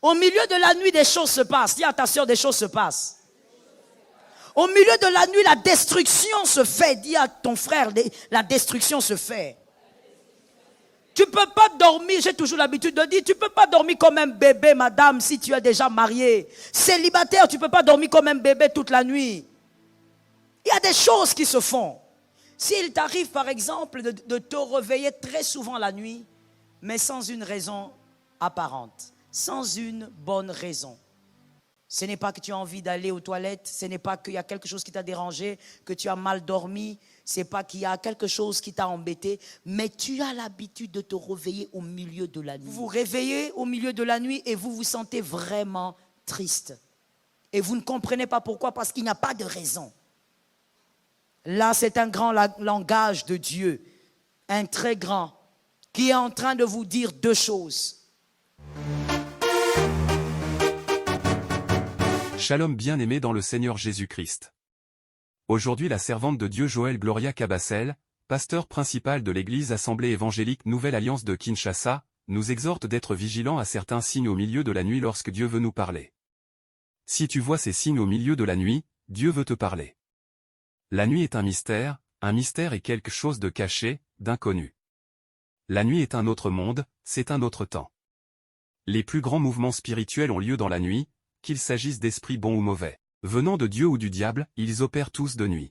Au milieu de la nuit, des choses se passent. Dis à ta soeur, des choses se passent. Au milieu de la nuit, la destruction se fait. Dis à ton frère, la destruction se fait. Tu ne peux pas dormir, j'ai toujours l'habitude de dire, tu ne peux pas dormir comme un bébé, madame, si tu es déjà mariée. Célibataire, tu ne peux pas dormir comme un bébé toute la nuit. Il y a des choses qui se font. S'il t'arrive, par exemple, de te réveiller très souvent la nuit, mais sans une raison apparente, sans une bonne raison. Ce n'est pas que tu as envie d'aller aux toilettes, ce n'est pas qu'il y a quelque chose qui t'a dérangé, que tu as mal dormi, ce n'est pas qu'il y a quelque chose qui t'a embêté, mais tu as l'habitude de te réveiller au milieu de la nuit. Vous vous réveillez au milieu de la nuit et vous vous sentez vraiment triste. Et vous ne comprenez pas pourquoi, parce qu'il n'y a pas de raison. Là, c'est un grand langage de Dieu, un très grand, qui est en train de vous dire deux choses. Shalom bien-aimé dans le Seigneur Jésus-Christ. Aujourd'hui la servante de Dieu Joël Gloria Cabassel, pasteur principal de l'église Assemblée évangélique Nouvelle Alliance de Kinshasa, nous exhorte d'être vigilants à certains signes au milieu de la nuit lorsque Dieu veut nous parler. Si tu vois ces signes au milieu de la nuit, Dieu veut te parler. La nuit est un mystère est quelque chose de caché, d'inconnu. La nuit est un autre monde, c'est un autre temps. Les plus grands mouvements spirituels ont lieu dans la nuit, qu'il s'agisse d'esprits bons ou mauvais. Venant de Dieu ou du diable, ils opèrent tous de nuit.